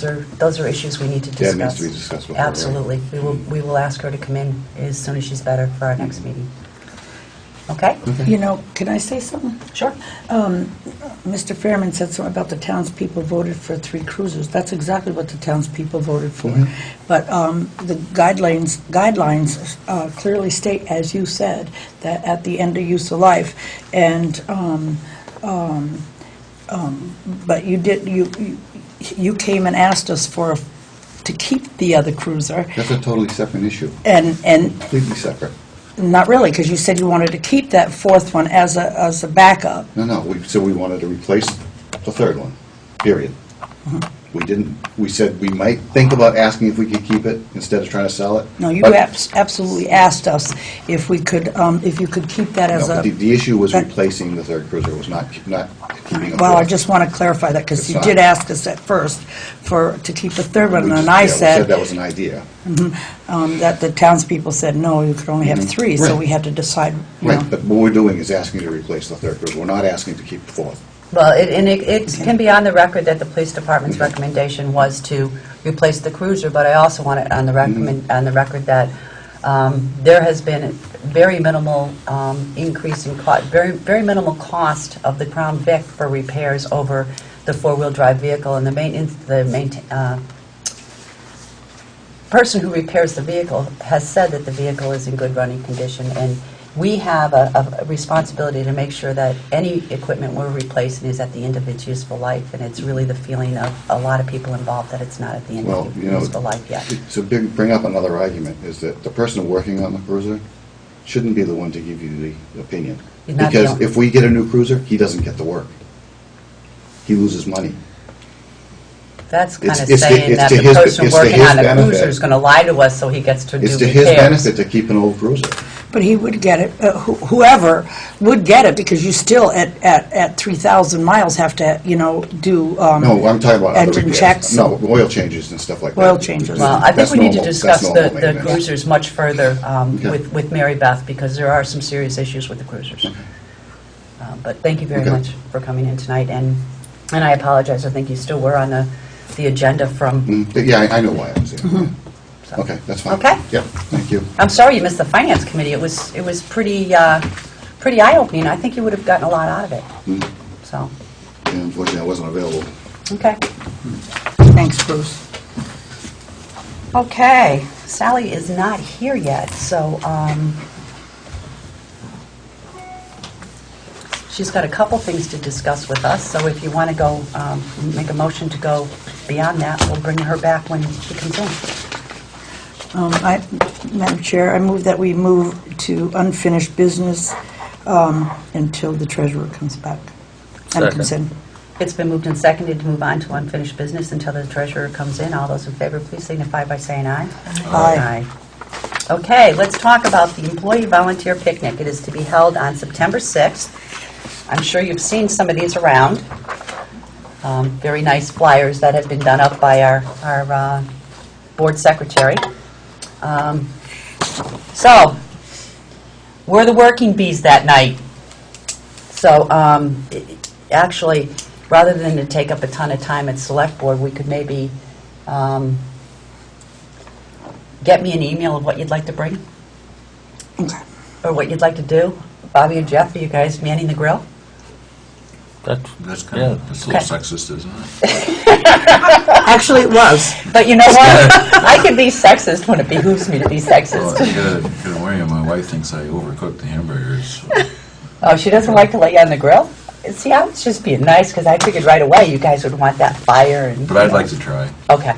those are issues we need to discuss. That needs to be discussed with her, right? Absolutely. We will ask her to come in as soon as she's better for our next meeting. Okay? You know, can I say something? Sure. Mr. Fairman said something about the townspeople voted for 3 cruisers. That's exactly what the townspeople voted for. But the guidelines clearly state, as you said, that at the end of useful life, and but you came and asked us to keep the other cruiser. That's a totally separate issue. And Completely separate. not really, because you said you wanted to keep that 4th one as a backup. No, so we wanted to replace the 3rd one, period. We didn't, we said we might think about asking if we could keep it instead of trying to sell it. No, you but- absolutely asked us if we could, if you could keep that as No, a... the issue was that- replacing the 3rd cruiser, it was not keeping a Well, I 4th. just want to clarify that, because It's you not. did ask us at first to keep the 3rd one, We and just- I yeah, we said that was an idea. that the townspeople said, no, you could only have 3, so Right. we had to decide, you know. Right, but what we're doing is asking you to replace the 3rd cruiser, we're not asking to keep the 4th. Well, it can be on the record that the police department's recommendation was to replace the cruiser, but I also want it on the record that there has been very minimal increase in cost, very minimal cost of the Crown Vic for repairs over the 4-wheel drive vehicle, and the person who repairs the vehicle has said that the vehicle is in good running condition, and we have a responsibility to make sure that any equipment we're replacing is at the end of its useful life, and it's really the feeling of a lot of people involved that it's not at the end Well, of you know, useful life yet. to bring up another argument, is that the person working on the cruiser shouldn't be the one to give you the opinion. He's not Because the- if we get a new cruiser, he doesn't get the work. He loses money. That's kind of it's to- saying it's that to the his- person it's to working his on the benefit. cruiser is going to lie to us so he gets to do It's repairs. to his benefit to keep an old cruiser. But he would get it, whoever would get it, because you still, at 3,000 miles, have to, you know, do No, I'm talking about other engine repairs. checks. No, oil changes and stuff like that. Oil changes. Well, I think That's we need to normal- that's discuss normal the maintenance. cruisers much further Okay. with Mary Beth, because there are some serious issues with the cruisers. But thank you very Okay. much for coming in tonight, and I apologize, I think you still were on the agenda from... Yeah, I know why I was there. so. Okay, that's fine. Okay. Yeah, thank you. I'm sorry you missed the Finance Committee. It was pretty eye-opening. I think you would have gotten a lot out of it. So, Yeah, unfortunately, I wasn't available. okay. Thanks, Bruce. Okay, Sally is not here yet, so she's got a couple things to discuss with us, so if you want to go, make a motion to go beyond that, we'll bring her back when she comes in. Madam Chair, I move that we move to unfinished business until the treasurer comes back. And comes in. It's been moved and seconded to move on to unfinished business until the treasurer comes in. All those in favor, please signify by saying aye. Aye. Okay, let's talk about the employee volunteer picnic. It is to be held on September 6th. I'm sure you've seen some of these around. Very nice flyers that have been done up by our board secretary. So, we're the working bees that night. So, actually, rather than to take up a ton of time at Select Board, we could maybe get me an email of what you'd like to bring, Okay. or what you'd like to do. Bobby and Jeff, are you guys manning the grill? That's kind of, that's a little sexist, isn't it? Actually, it was. But you know what? I can be sexist when it behooves me to be Well, sexist. you gotta worry, my wife thinks I overcook the hamburgers. So. Oh, she doesn't like to lay on the grill? See, I was just being nice, because I figured right away you guys would want that fire. And But I'd like to try. Okay.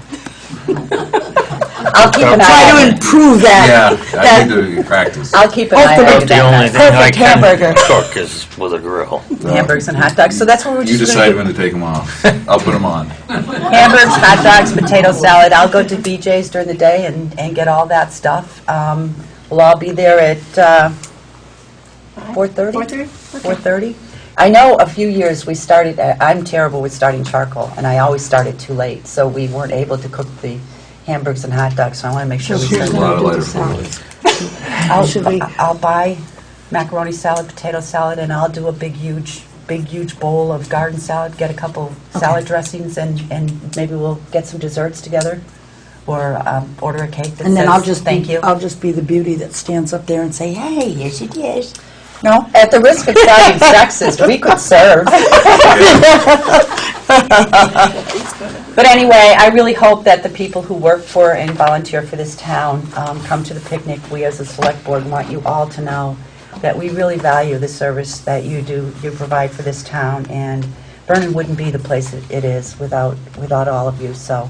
I'll keep an eye Try on to it. improve that. Yeah, I need to practice. I'll keep an eye on Hopefully it. The only thing I Perfect hamburger. can cook is with a grill. Hamburgers and hot dogs. So that's what we're You just decide going when to take them off. I'll put them on. Hamburgers, hot dogs, potato salad. I'll go to BJ's during the day and get all that stuff. We'll all be there at 4:30? 4:30? I know a few years we started, I'm terrible with starting charcoal, and I always started too late, so we weren't able to cook the hamburgers and hot dogs, so I want to make sure we Who's There's a start. lot of gonna do lighter the fluid. Should we? I'll buy macaroni salad, potato salad, and I'll do a big, huge big, huge bowl of garden salad, get a couple salad dressings, and maybe we'll get some desserts together, or order a cake that And then says, thank you. I'll just be the beauty that stands up there and say, hey, yes it is. No? At the risk of sounding sexist, we could serve. But anyway, I really hope that the people who work for and volunteer for this town come to the picnic. We as a select board want you all to know that we really value the service that you provide for this town, and Vernon wouldn't be the place it is without all of you. So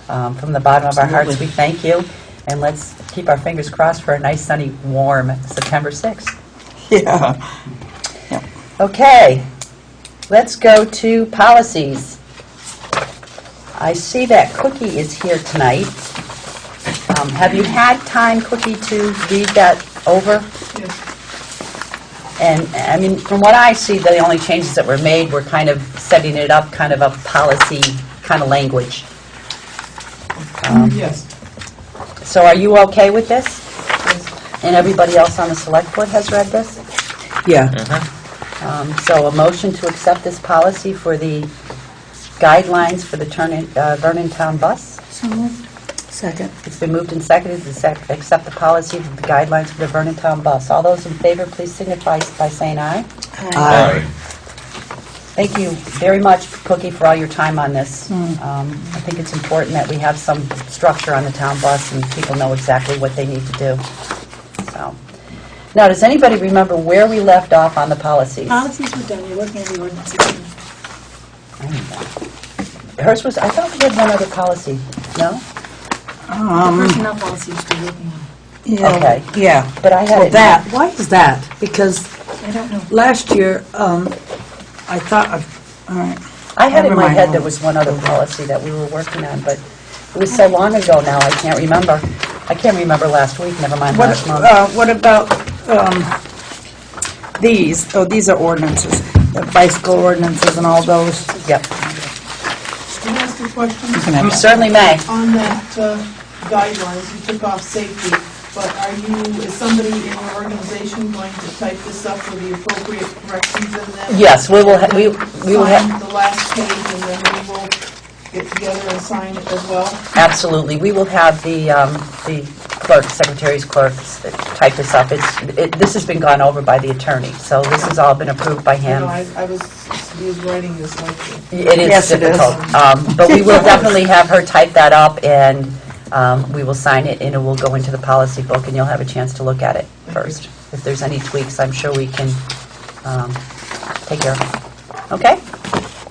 from the bottom of our hearts, we thank you, and let's keep our fingers crossed for a nice, sunny, warm September 6th. Yeah. Okay, let's go to policies. I see that Cookie is here tonight. Have you had time, Cookie, to read that over? Yes. And, I mean, from what I see, the only changes that were made were kind of setting it up, kind of a policy kind of language. Yes. So are you okay with this? Yes. And everybody else on the select board has read this? Yeah. So a motion to accept this policy for the guidelines for the Vernon Town bus. So moved. Second. It's been moved and seconded to accept the policy for the guidelines for the Vernon Town bus. All those in favor, please signify by saying aye. Aye. Thank you very much, Cookie, for all your time on this. I think it's important that we have some structure on the town bus and people know exactly what they need to do. So, now, does anybody remember where we left off on the policies? Policies were done, you're looking at the ordinance again. I don't know. Hers was, I thought we had one other policy. No? Personnel policy you're still working on. Yeah. Okay. Yeah. But I had Well, it. that, why is that? Because I don't know. last year, I thought, all right. I had in Never my mind. head there was one other policy that we were working on, but it was so long ago now, I can't remember. I can't remember last week, never mind last month. What about these? Oh, these are ordinances, the bicycle ordinances and all those. Yep. Can I ask a question? You certainly may. On that guidelines, you took off safety, but is somebody in your organization going to type this up with the appropriate corrections in them? Yes, we will Sign the last page, and then we will get together and sign it as well? absolutely. We will have the clerk, secretary's clerk, type this up. This has been gone over by the attorney, so this has all been approved by him. He was writing this like this. It is Yes, it is. difficult. But we will definitely have her type that up, and we will sign it, and it will go into the policy book, and you'll have a chance to look at it first. If there's any tweaks, I'm sure we can take care of it. Okay?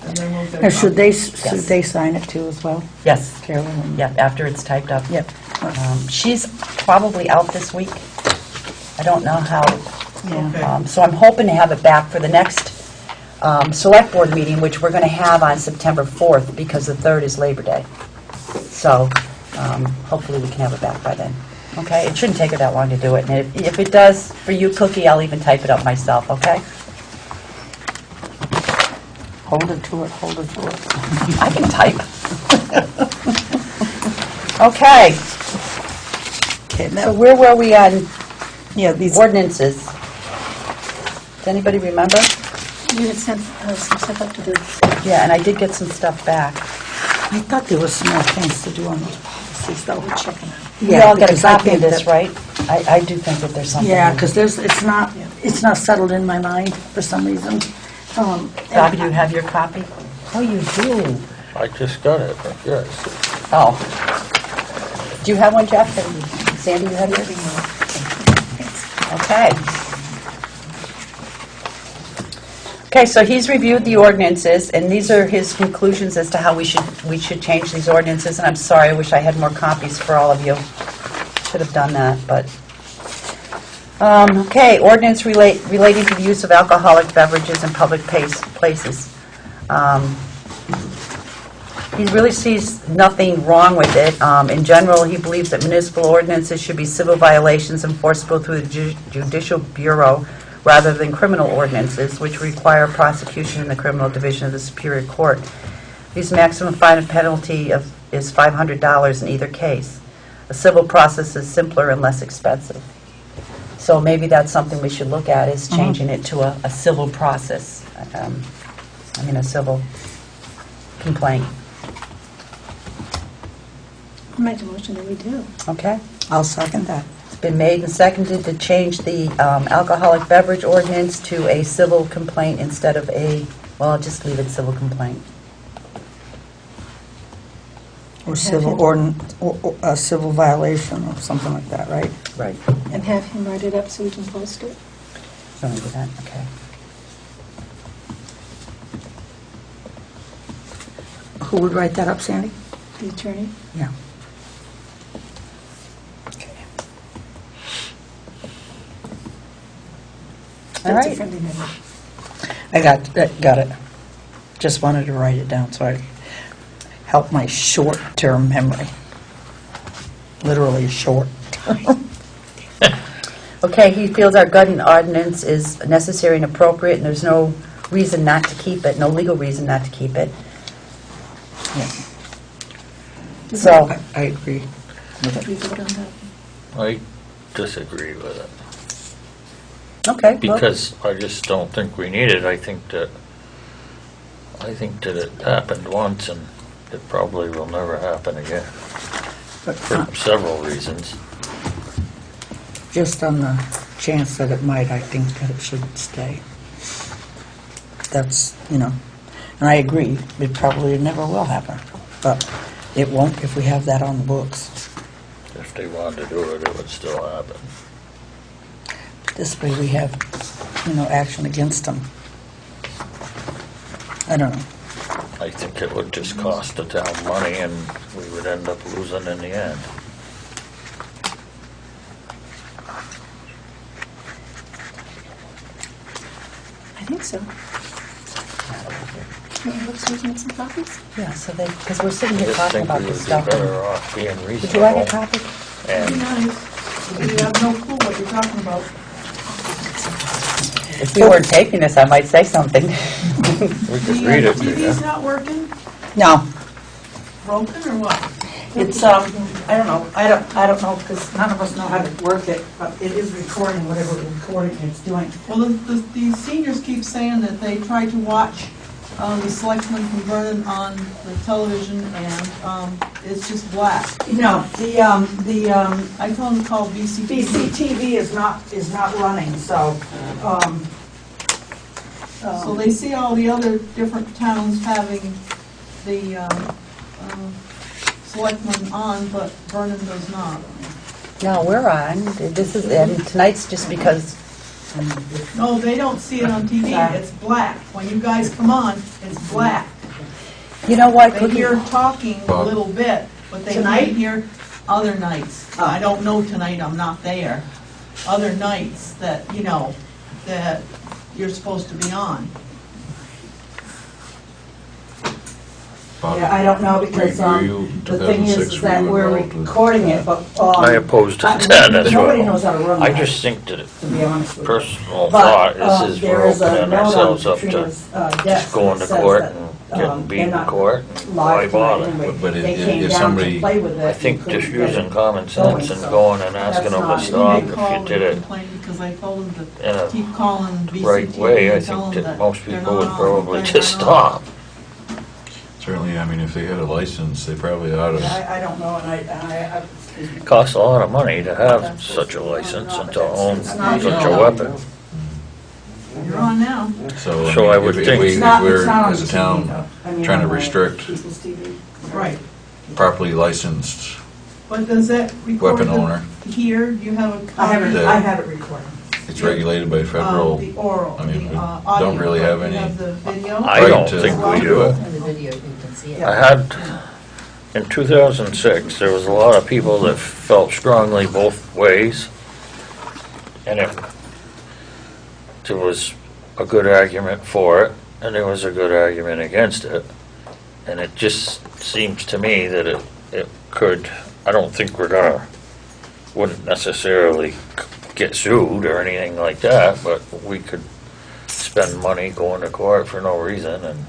And then we'll get Now, it should on. they sign it too as well, Yes. Carolyn? and- Yeah, after it's typed up. Yep. She's probably out this week. I don't know how. Okay. So I'm hoping to have it back for the next select board meeting, which we're going to have on September 4th, because the 3rd is Labor Day. So hopefully we can have it back by then. Okay? It shouldn't take her that long to do it. And if it does for you, Cookie, I'll even type it up myself, okay? Hold it to it, hold it to it. I can type. Okay. Okay, So now, where were we on yeah, these, ordinances? Does anybody remember? You had sent some stuff up to the, Yeah, and I did get some stuff back. I thought there was some more things to do on those policies, though. we're checking on. We all get a because I copy of think this, that- right? I do think that there's something. Yeah, because it's not settled in my mind for some reason. Bobby, do you have your copy? Oh, you do? I just got it, but yes. Oh. Do you have one, Jeff? And Sandy, you have yours? Okay. Okay, so he's reviewed the ordinances, and these are his conclusions as to how we should change these ordinances, and I'm sorry, I wish I had more copies for all of you. Should have done that, but... Okay, ordinance relating to the use of alcoholic beverages in public places. He really sees nothing wrong with it. In general, he believes that municipal ordinances should be civil violations enforceable through the Judicial Bureau rather than criminal ordinances, which require prosecution in the criminal division of the Superior Court. His maximum fine and penalty is $500 in either case. A civil process is simpler and less expensive. So maybe that's something we should look at, is changing it to a civil process. a civil complaint. I make a motion that we do. Okay? I'll second that. It's been made and seconded to change the alcoholic beverage ordinance to a civil complaint instead of a, well, I'll just leave it civil complaint. Or civil or a civil violation or something like that, right? Right. And have him write it up so we can post it. So we do that, okay. Who would write that up, Sandy? The attorney. Yeah. Okay. All That's a right. friendly amendment. I got it. Just wanted to write it down so I help my short-term memory. Literally short-term. Okay, he feels our gun ordinance is necessary and appropriate, and there's no reason not to keep it, no legal reason not to keep it. Yeah. So, I agree. Did we vote on that? I disagree with it, okay, well, because I just don't think we need it. I think that it happened once, and it probably will never happen again, But for several reasons. just on the chance that it might, I think that it should stay. That's, and I agree, it probably never will happen, but it won't if we have that on the books. If they wanted to do it, it would still happen. This way we have, action against them. I don't know. I think it would just cost the town money, and we would end up losing in the end. I think so. Let's make some copies. yeah, so they, because we're sitting I here just talking think about we this would be stuff. better off being reasonable. Would you like a copy? Be And nice. You have no clue what you're talking about. If you weren't taking this, I might say something. we could The read it to TV's you. not working? No, Broken or what? it's, I don't know, I don't know, because none of us know how to work it, but it is recording whatever recording it's doing. Well, the seniors keep saying that they try to watch the selectmen from Vernon on the television, and it's just black. No, the I told them to call BCTV. BCTV is not running, so, So they see all the other different towns having the selectmen on, but Vernon does not. No, we're on. This is, and tonight's just because, No, they don't see it on TV, it's black. When you guys come on, it's black. you know what, They Cookie? hear talking a Bob. little bit, but they Tonight? can't hear other nights. I don't know tonight, I'm not there. Other nights that, that you're supposed to be on. Bob, yeah, I don't know, because, were you the thing 2006 is that were you we're involved with- recording it, but, I oppose to that as nobody well. knows how to run I that, just think that to be honest with you. personal But, thought is there we're is a opening note on ourselves up to Katrina's, just desk going that to says court that, and getting beat they're in not court, and why live tonight bother? anyway. But They if came down to somebody- play with it I think and couldn't just get using it common going, sense and so going and asking that's them to not- stop They if call you and did it complain because I told them in to a keep calling BCTV right way, I and tell think them that most they're people not would on, probably they're just not on. stop. Certainly, I mean, if they had a license, they probably ought to. I don't know, and excuse me. It costs a lot of money to have such a license and to own It's such not- a weapon. You're on now. So, So I mean, would if think- we- It's if not, we're, it's not on as a TV, town, though. I mean, trying to on, restrict People's TV. Right. properly licensed But does that record weapon owner, here? Do you have a I have copy? it, I have it recorded. it's regulated by federal. The oral, I mean, the we audio. don't really have You any have the video? I right don't to think we do do. it. In the video, you can see it. I had, in 2006, there was a lot of people that felt strongly both ways, and if there was a good argument for it, and there was a good argument against it, and it just seems to me that it could, I don't think wouldn't necessarily get sued or anything like that, but we could spend money going to court for no reason,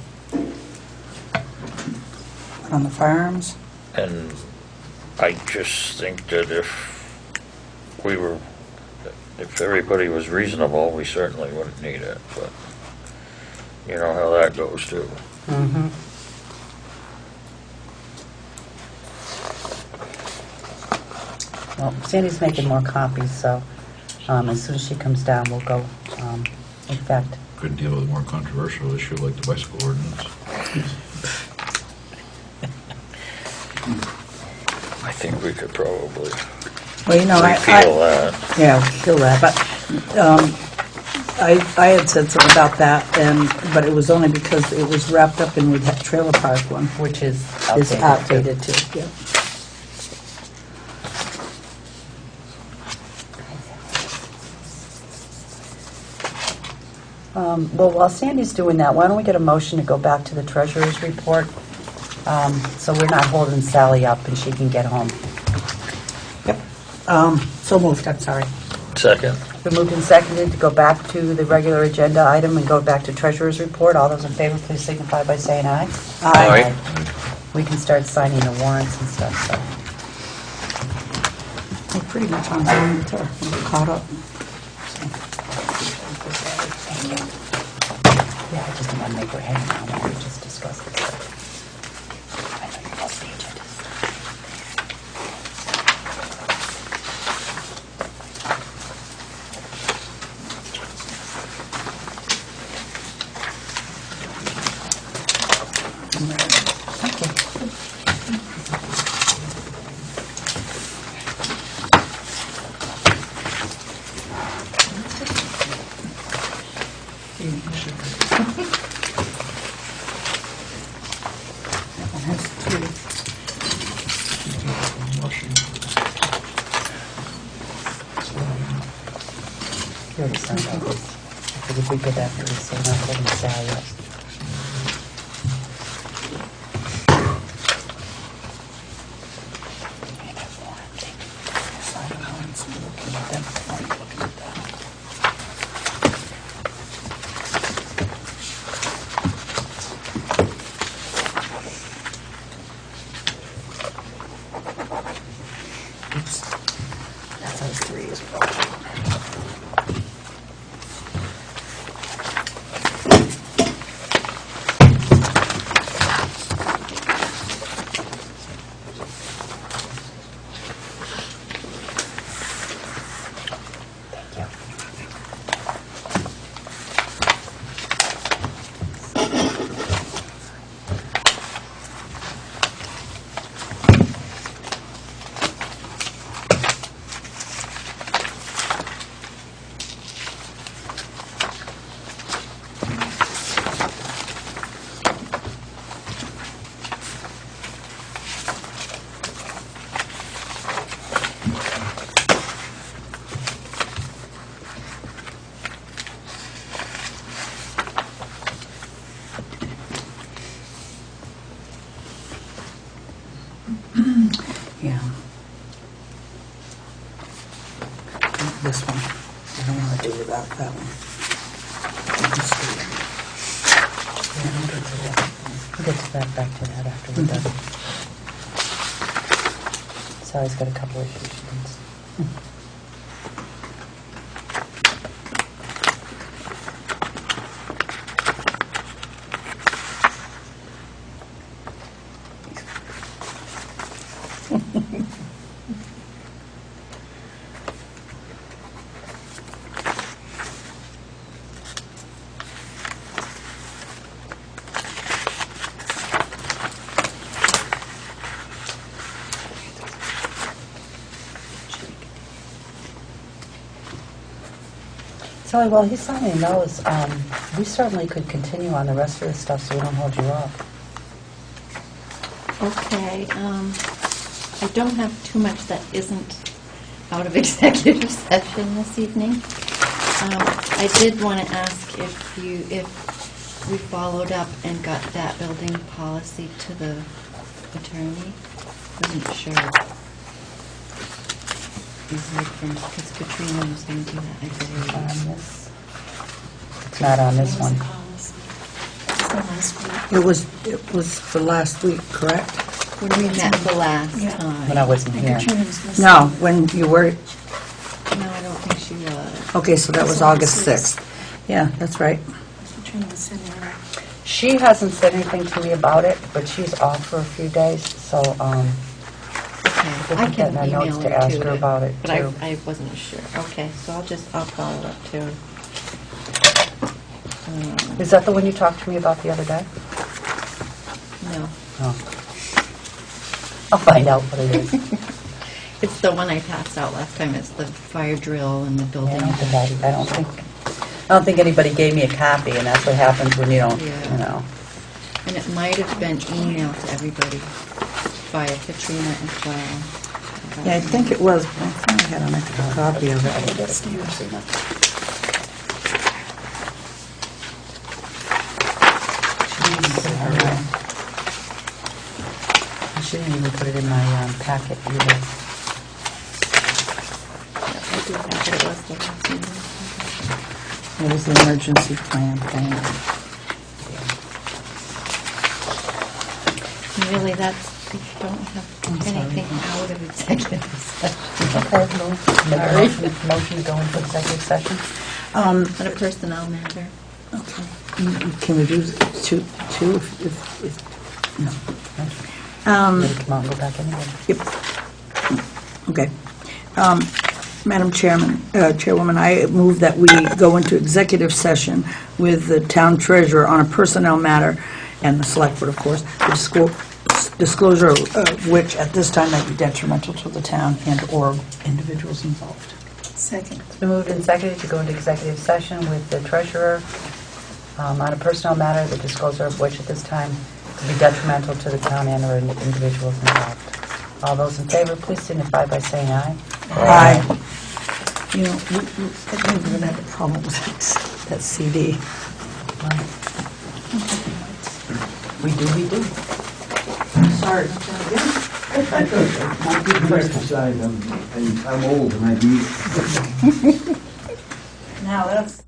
On the firearms? and I just think that if everybody was reasonable, we certainly wouldn't need it, but You know how that goes too. Mhm. Well, Sandy's making more copies, so as soon as she comes down, we'll go, in fact, Could deal with a more controversial issue like the bicycle ordinance. I think we could probably Well, you know, repeal that. Yeah, kill that, but I had said something about that, but it was only because it was wrapped up in the trailer park one. which is It's outdated. outdated too, yeah. Well, while Sandy's doing that, why don't we get a motion to go back to the treasurer's report, so we're not holding Sally up and she can get home. So moved, I'm sorry. Second? Been moved and seconded to go back to the regular agenda item and go back to treasurer's report. All those in favor, please signify by saying aye. Aye. We can start signing the warrants and stuff, so. We're pretty much on time with her, we're caught up. Yeah, I just didn't want to make her hang around while we just discussed this stuff. I know you love the agendas. That one has three. You already signed all this. I figured we'd go back to this, so we're not holding Sally up. Oops. That's those three as well. Thank you. Yeah. This one, I don't want to do without that one. Let's see. Yeah, we'll get to that. We'll get to that, back to that after we're done. Sally's got a couple issues she needs. Sally, while he's signing those, we certainly could continue on the rest of the stuff so we don't hold you up. Okay, I don't have too much that isn't out of executive session this evening. I did want to ask if we followed up and got that building policy to the attorney. Wasn't sure. Because Katrina was going to do that, I believe. On this. It's not on this one. It was for last week, correct? When we met the last Yeah. time. When I wasn't here. No, when you were, No, I don't think she was. okay, so that was August 6th. Yeah, that's right. Katrina was sending her She hasn't said anything to me about it, but she's off for a few days, so, Okay, I Just can get my notes email to her ask too. her about it, But too. I wasn't sure. Okay, so I'll follow up too. is that the one you talked to me about the other day? No, Oh. I'll find out what it is. it's the one I passed out last time. It's the fire drill and the I building. don't think anybody gave me a copy, and that's what happens when you don't, Yeah. you know. And it might have been emailed to everybody via Katrina as well. Yeah, I think it was, but I think I had an extra copy of it. She didn't even put it in my packet either. I do have it. It was the last meeting. It was the emergency plan thing. Really, that's, if you don't have anything out of executive session. Okay, make a motion to go into executive session. On a personnel matter. Okay. Can we do two, if, no. Maybe come out and go back anyway. Yep. Okay. Madam Chairwoman, I move that we go into executive session with the town treasurer on a personnel matter, and the select board, of course, the disclosure of which at this time might be detrimental to the town and/or individuals involved. Second. It's been moved and seconded to go into executive session with the treasurer on a personnel matter, the disclosure of which at this time could be detrimental to the town and/or individuals involved. All those in favor, please signify by saying aye. Aye. You know, I think we're going to have a problem with that CD. We do. Sorry. I'm old and I do. Now, that's...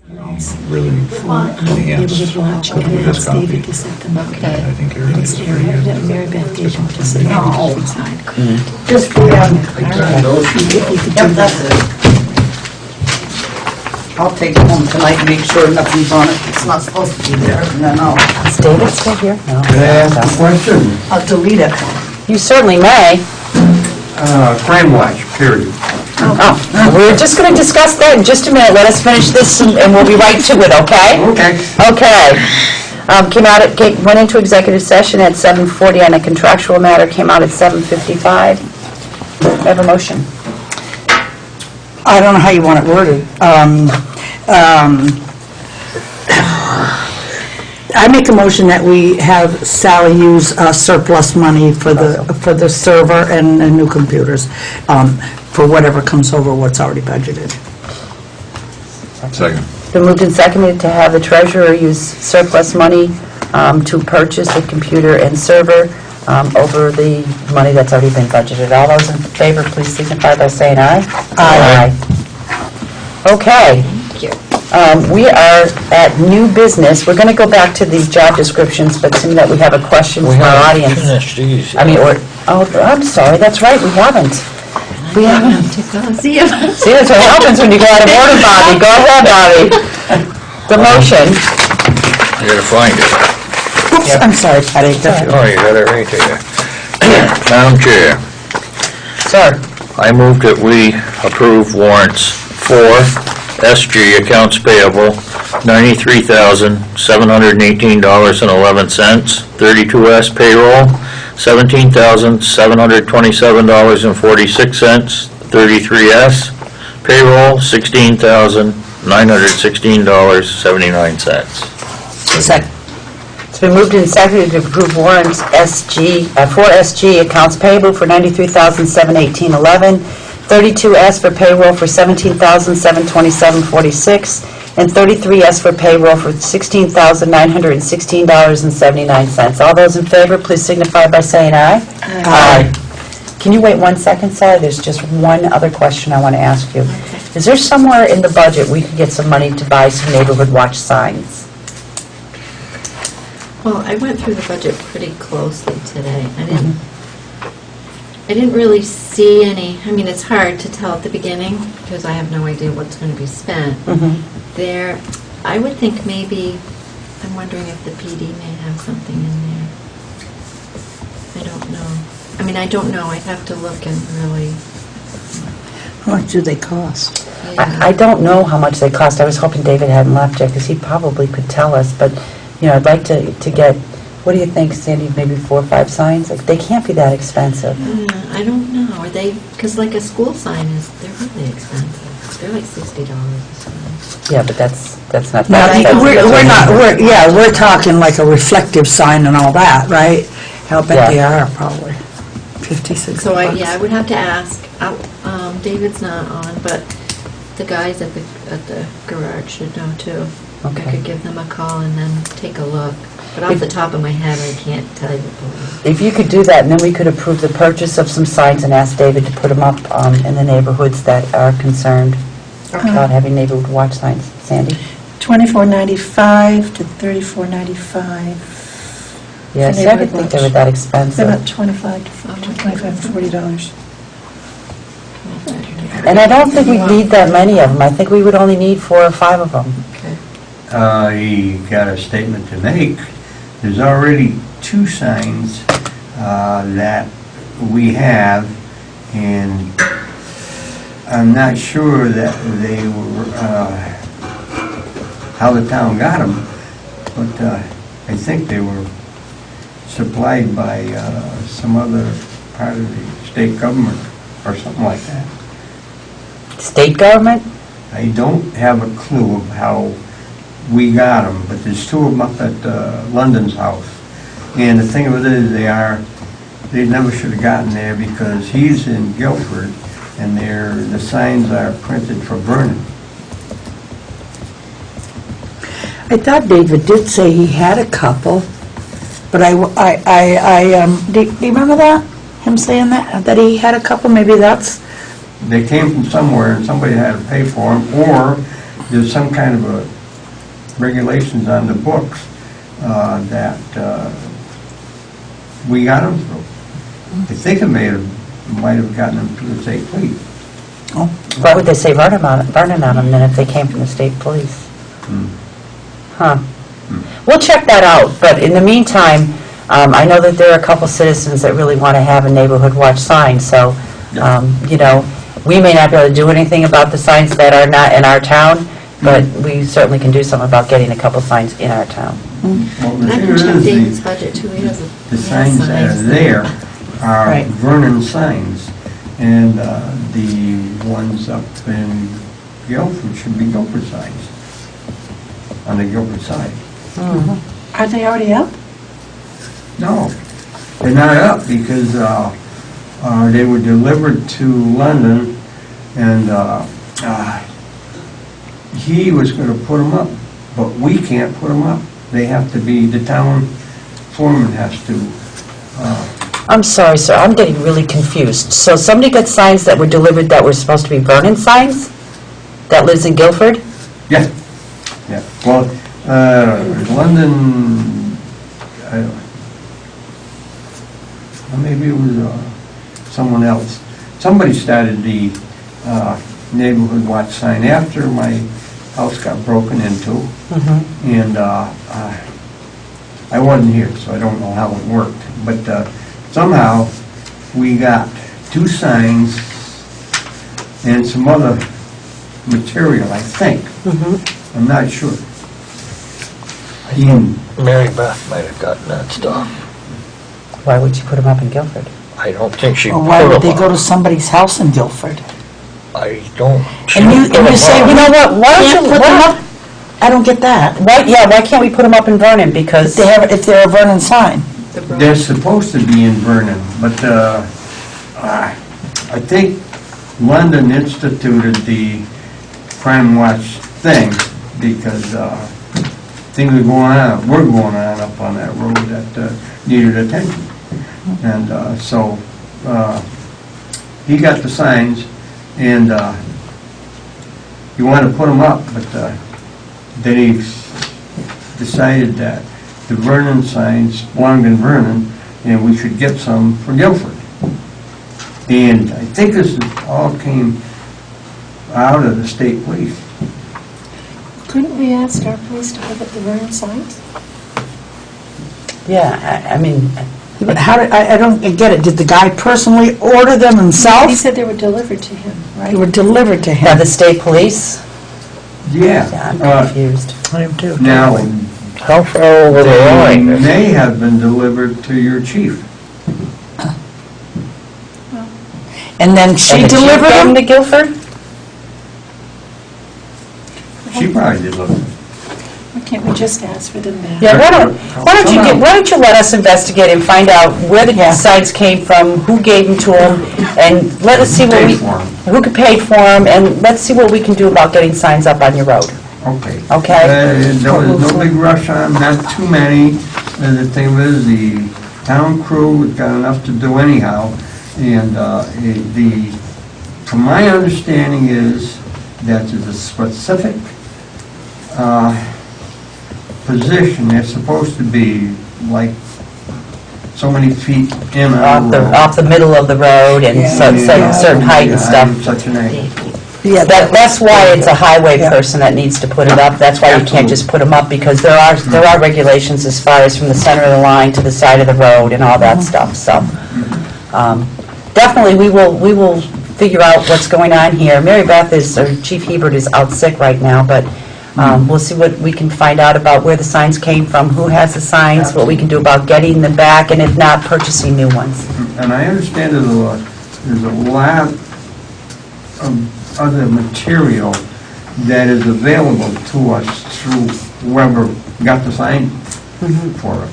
really enhance Watch and with this ask copy. David to set them up. Okay. I think everything's pretty good. Mary Beth gave him to sit on the different side. Just for, I'll take it home tonight and make sure nothing's on it. It's not supposed to be there, and then is David still here? No. Can I ask a question? I'll delete it. You certainly may. Crime watch, period. Oh, we're just going to discuss that in just a minute. Let us finish this and we'll be right to it, okay? Okay. Okay. Went into executive session at 7:40 on a contractual matter, came out at 7:55. Have a motion. I don't know how you want it worded. I make a motion that we have Sally use surplus money for the server and new computers, for whatever comes over what's already budgeted. Second. Been moved and seconded to have the treasurer use surplus money to purchase the computer and server over the money that's already been budgeted. All those in favor, please signify by saying aye. Aye. Okay. Thank you. We are at new business. We're going to go back to these job descriptions, but seeing that we have a question from our audience. Finished these. I'm sorry, that's right, we haven't. We haven't. To go see you. See, that's what happens when you go out of order, Bobby. Go ahead, Bobby. The motion. I gotta find it. Oops, I'm sorry, Patty. Oh, you got it right there. Madam Chair, Sir. I move that we approve warrants for SG accounts payable, $93,718.11, 32S payroll, $17,727.46, 33S payroll, $16,916.79. Second. It's been moved and seconded to approve warrants for SG accounts payable for $93,718.11, 32S for payroll for $17,727.46, and 33S for payroll for $16,916.79. All those in favor, please signify by saying aye. Aye. Can you wait 1 second, Sally? There's just one other question I want to ask you. Is there somewhere in the budget we could get some money to buy some neighborhood watch signs? Well, I went through the budget pretty closely today. I didn't really see any, I mean, it's hard to tell at the beginning because I have no idea what's going to be spent. There, I would think maybe, I'm wondering if the PD may have something in there. I don't know. I mean, I don't know. I'd have to look and really. How much do they cost? I don't know how much they cost. I was hoping David hadn't left yet because he probably could tell us, but, you know, I'd like to get, what do you think, Sandy, maybe 4 or 5 signs? Like, they can't be that expensive. I don't know. Are they, because like a school sign they're really expensive. They're like $60 a sign. Yeah, but that's not No, that expensive. we're talking like a reflective sign and all that, right? I'll bet they Yeah. are probably 50, 60 So bucks. I would have to ask. David's not on, but the guys at the garage should know too. I Okay. could give them a call and then take a look. But off the top of my head, I can't tell you. If you could do that, and then we could approve the purchase of some signs and ask David to put them up in the neighborhoods that are concerned about having neighborhood watch signs. Sandy? $24.95 to $34.95. Yes, I didn't think they were that They're expensive. about $25 to $40. And I don't think we'd need that many of them. I think we would only need 4 or 5 of them. He got a statement to make. There's already 2 signs that we have, and I'm not sure that they were, how the town got them, but I think they were supplied by some other part of the state government or something like that. State government? I don't have a clue of how we got them, but there's 2 of them up at London's house. And the thing of it is, they never should have gotten there because he's in Guilford, and the signs are printed for Vernon. I thought David did say he had a couple, but do you remember that? Him saying that he had a couple? Maybe that's... They came from somewhere, and somebody had to pay for them, or there's some kind of a regulations on the books that we got them through. I think it might have gotten them through the state police. Why would they say Vernon on them then if they came from the state police? Huh. We'll check that out, but in the meantime, I know that there are a couple citizens that really want to have a neighborhood watch sign, so, you know, we may not be able to do anything about the signs that are not in our town, but we certainly can do something about getting a couple signs in our town. Well, the I thing can check is, David's budget too, he has a. the signs that are there are Right. Vernon signs, and the ones up in Guilford should be Guilford signs, on the Guilford side. Are they already up? No, they're not up because they were delivered to London, and he was going to put them up, but we can't put them up. They have to be, the town foreman has to. I'm sorry, sir, I'm getting really confused. So somebody got signs that were delivered that were supposed to be Vernon signs? That lives in Guilford? Yeah, yeah. Well, London, maybe it was someone else. Somebody started the neighborhood watch sign after my house got broken into, and I wasn't here, so I don't know how it worked. But somehow we got 2 signs and some other material, I think. I'm not sure. Mary Beth might have gotten that stuff. Why would you put them up in Guilford? I don't think she Or put why would they them go up. to somebody's house in Guilford? I don't. she And you, put and you them say, up. you know what, why don't you put them up? I don't get that. Why can't we put them up in Vernon? Because If they're a Vernon sign. They're supposed to be in Vernon, but I think London instituted the crime watch thing because things were going on up on that road that needed attention. And so he got the signs, and he wanted to put them up, but then he decided that the Vernon signs belonged in Vernon, and we should get some for Guilford. And I think this all came out of the state police. Couldn't we ask our police to put up the Vernon signs? yeah, I mean, But how did, I don't get it. Did the guy personally order them He himself? said they were delivered to him, They right? were delivered to by him. the state police? Yeah, I'm Yeah. confused. I am too. Now, How far over the they line? is it? may have been delivered to your chief. And then she And the chief delivered gave them them? to Guilford? She probably delivered. Why can't we just ask for them back? Yeah, why don't you let us investigate and find out where the signs came from, who gave them to them, and let us see what we, Paid for 'em. who could pay for them, and let's see what we can do about getting signs up on your road. Okay. Okay. No big rush on, not too many. The thing is, the town crew has got enough to do anyhow, and from my understanding is that there's a specific position, they're supposed to be like so many feet in Off the middle of the road and certain height and stuff. Such an angle. Yeah, That's why it's a highway Yeah. person that needs to put it up. That's why you can't just put them up, because there are regulations as far as from the center of the line to the side of the road and all that stuff, so. Definitely, we will figure out what's going on here. Mary Beth or Chief Hebert is out sick right now, but we'll see what we can find out about where the signs came from, who has the signs, what we can do about getting them back, and if not, purchasing new ones. And I understand there's a lot of other material that is available to us through whoever got the sign for us.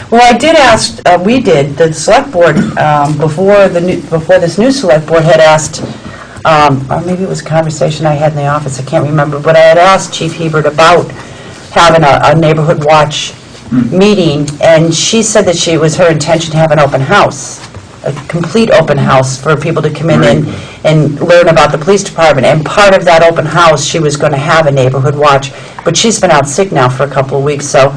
Well, I did ask, the select board, before this new select board had asked, or maybe it was a conversation I had in the office, I can't remember, but I had asked Chief Hebert about having a neighborhood watch meeting, and she said that it was her intention to have an open house. a complete open house for people to come in and learn about the police department. And part of that open house, she was going to have a neighborhood watch, but she's been out sick now for a couple of weeks, so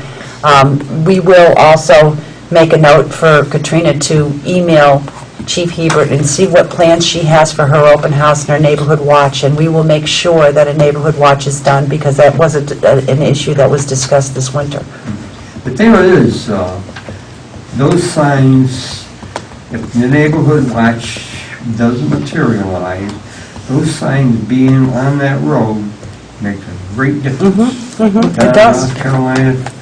we will also make a note for Katrina to email Chief Hebert and see what plans she has for her open house and her neighborhood watch, and we will make sure that a neighborhood watch is done, because that was an issue that was discussed this winter. The thing is, those signs, if the neighborhood watch doesn't materialize, those signs being on that road makes a great difference. It does. North Carolina,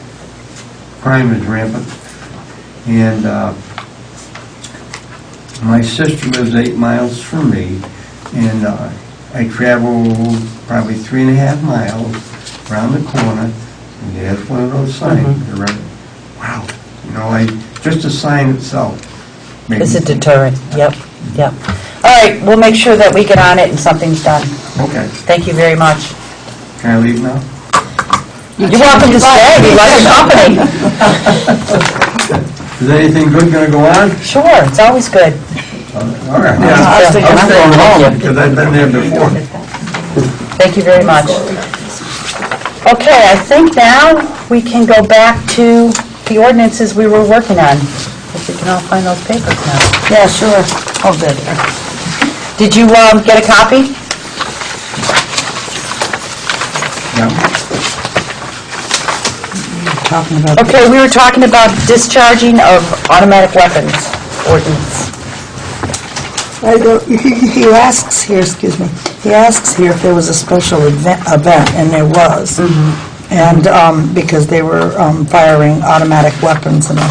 crime is rampant, and my sister lives 8 miles from me, and I travel probably 3.5 miles around the corner, and there's one of those signs. They're right. Wow, you know, just the sign itself. It's a deterrent, yep. All right, we'll make sure that we get on it and something's done. Okay, Thank you very much. can I leave now? You're welcome to stay, we like your company. Is anything good gonna go on? Sure, it's always good. All right. I was thinking I'm going going home with you. because I've been there before. Thank you very much. Okay, I think now we can go back to the ordinances we were working on. If we can all find those papers now. Yeah, sure. Oh, good. Did you get a copy? Talking about, Okay, we were talking about discharging of automatic weapons ordinance. he asks here, excuse me, he asks here if there was a special event, and there was. And because they were firing automatic weapons and a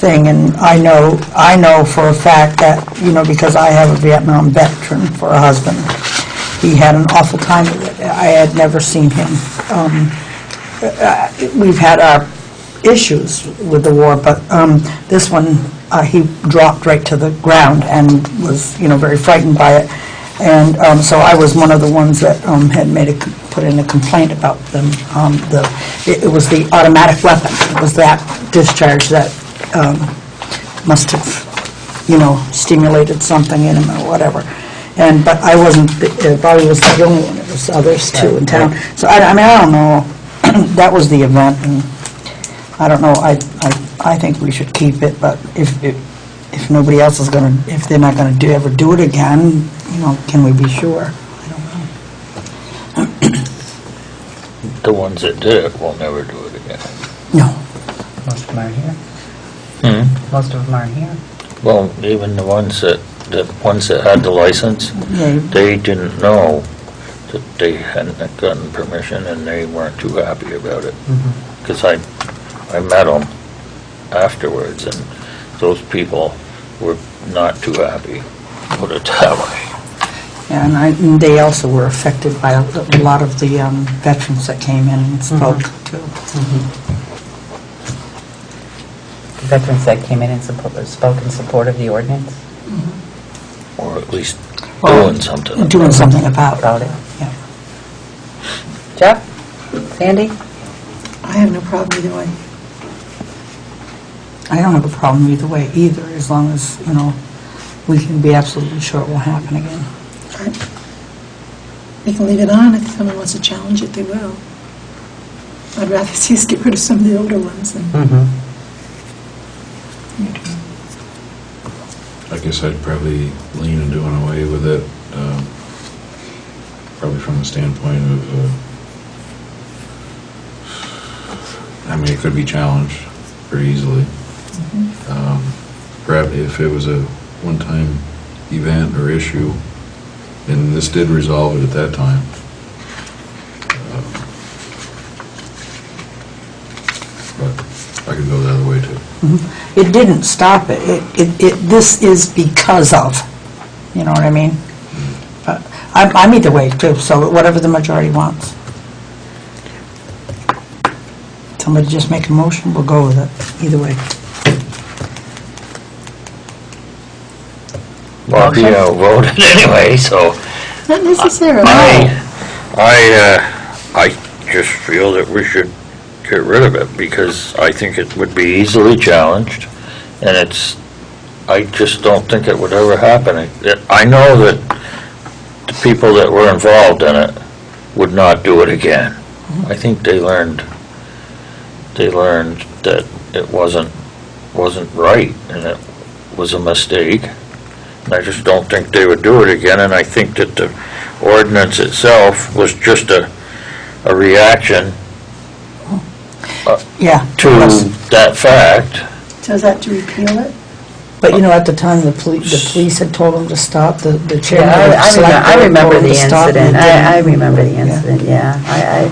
thing, and I know for a fact that, you know, because I have a Vietnam veteran for a husband, he had an awful time with it. I had never seen him. We've had our issues with the war, but this one, he dropped right to the ground and was, you know, very frightened by it. And so I was one of the ones that had put in a complaint about them. It was the automatic weapon. It was that discharge that must have, you know, stimulated something in him or whatever. But I wasn't, probably was the only one. There was others too in town. So I mean, I don't know. That was the event, and I don't know. I think we should keep it. But if nobody else is going to, if they're not going to ever do it again, you know, can we be sure? I don't know. The ones that did it will never do it again. No. Most of them aren't here. Most of them aren't here. Well, even the ones that had the license, Yeah. they didn't know that they hadn't gotten permission, and they weren't too happy about it. Because I met them afterwards, and those people were not too happy, put it that way. And they also were affected by a lot of the veterans that came in and spoke too. Veterans that came in and spoke in support of the ordinance. Or at least Well, doing something. Doing something about it. Yeah. Jeff? Sandy? I have no problem either way. I don't have a problem either way either, as long as, you know, we can be absolutely sure it will happen again. We can leave it on. If someone wants to challenge it, they will. I'd rather see us get rid of some of the older ones than... I guess I'd probably lean on doing away with it, probably from the standpoint of, I mean, it could be challenged pretty easily. Perhaps if it was a one-time event or issue, and this did resolve it at that time. But I could go the other way too. It didn't stop it. This is because of, you know what I mean? But I'm either way too, so whatever the majority wants. Somebody just make a motion, we'll go with it, either way. Well, I'll be outvoted anyway, so Not necessarily. I just feel that we should get rid of it, because I think it would be easily challenged, and it's I just don't think it would ever happen. I know that the people that were involved in it would not do it again. I think they learned that it wasn't right, and it was a mistake. And I just don't think they would do it again, and I think that the ordinance itself was just a reaction Yeah. to that fact. So is that to repeal it? But you know, at the time, the police had told them to stop, the chairman of the I select board remember told them the to stop, and incident. they didn't. I remember the incident, yeah.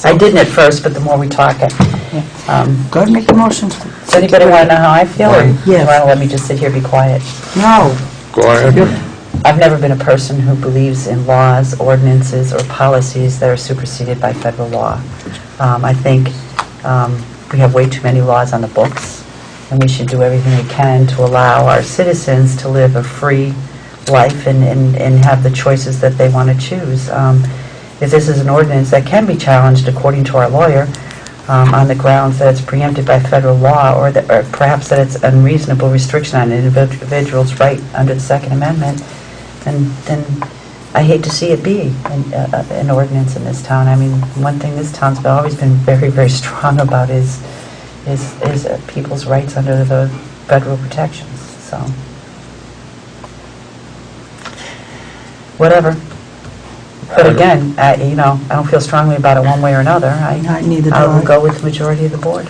I didn't at first, but the more we talk, Go ahead and make the motion. does anybody want to know how I feel? Or Yes. you want to let me just sit here and be quiet? No. Go ahead. I've never been a person who believes in laws, ordinances, or policies that are superseded by federal law. I think we have way too many laws on the books, and we should do everything we can to allow our citizens to live a free life and have the choices that they want to choose. If this is an ordinance that can be challenged, according to our lawyer, on the grounds that it's preempted by federal law, or perhaps that it's unreasonable restriction on an individual's right under the Second Amendment, then I hate to see it be an ordinance in this town. I mean, one thing this town's always been very, very strong about is people's rights under the federal protections, so. Whatever. But again, I don't feel strongly about it one way or another. Neither do I will I. go with the majority of the board.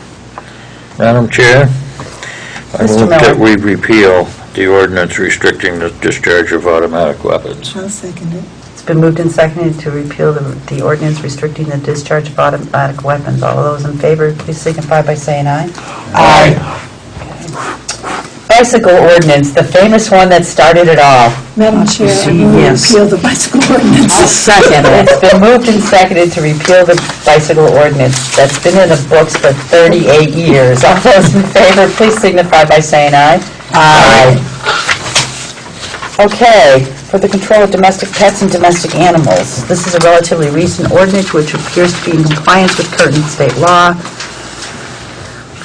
Madam Chair, I Mr. move that Miller. we repeal the ordinance restricting the discharge of automatic weapons. I'll second it. It's been moved and seconded to repeal the ordinance restricting the discharge of automatic weapons. All those in favor, please signify by saying aye. Aye. Bicycle ordinance, the famous one that started it all. Madam Chair, I move to Yes. repeal the bicycle ordinance. Second. It's been moved and seconded to repeal the bicycle ordinance that's been in the books for 38 years. All those in favor, please signify by saying aye. Aye. Okay, for the control of domestic pets and domestic animals. This is a relatively recent ordinance which appears to be in compliance with current state law.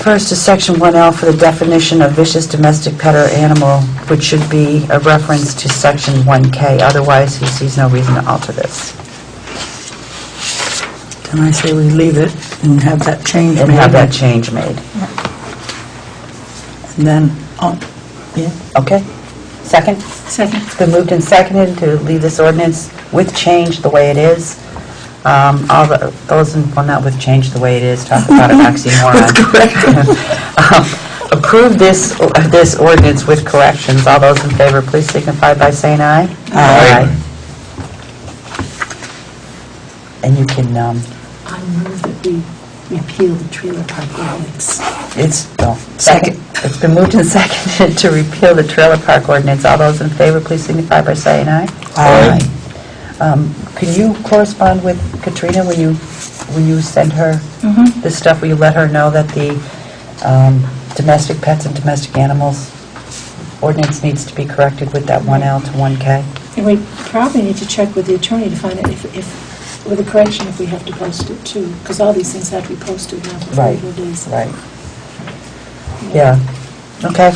First is Section 1L for the definition of vicious domestic pet or animal, which should be a reference to Section 1K. Otherwise, he sees no reason to alter this. Then I say we leave it and have that change And made. have that change made. And then, yeah. Okay? Second? Second. It's been moved and seconded to leave this ordinance with change the way it is. Not with change the way it is, talk about an oxymoron. Approve this ordinance with corrections. All those in favor, please signify by saying aye. Aye. And you can, I move that we repeal the trailer park ordinance. second. It's been moved and seconded to repeal the trailer park ordinance. All those in favor, please signify by saying aye. Aye. Can you correspond with Katrina when you send her this stuff? Will you let her know that the domestic pets and domestic animals ordinance needs to be corrected with that 1L to 1K? And we probably need to check with the attorney to find out if with a correction, if we have to post it too, because all these things have to be posted now for Right, 44 days. right. Yeah, okay.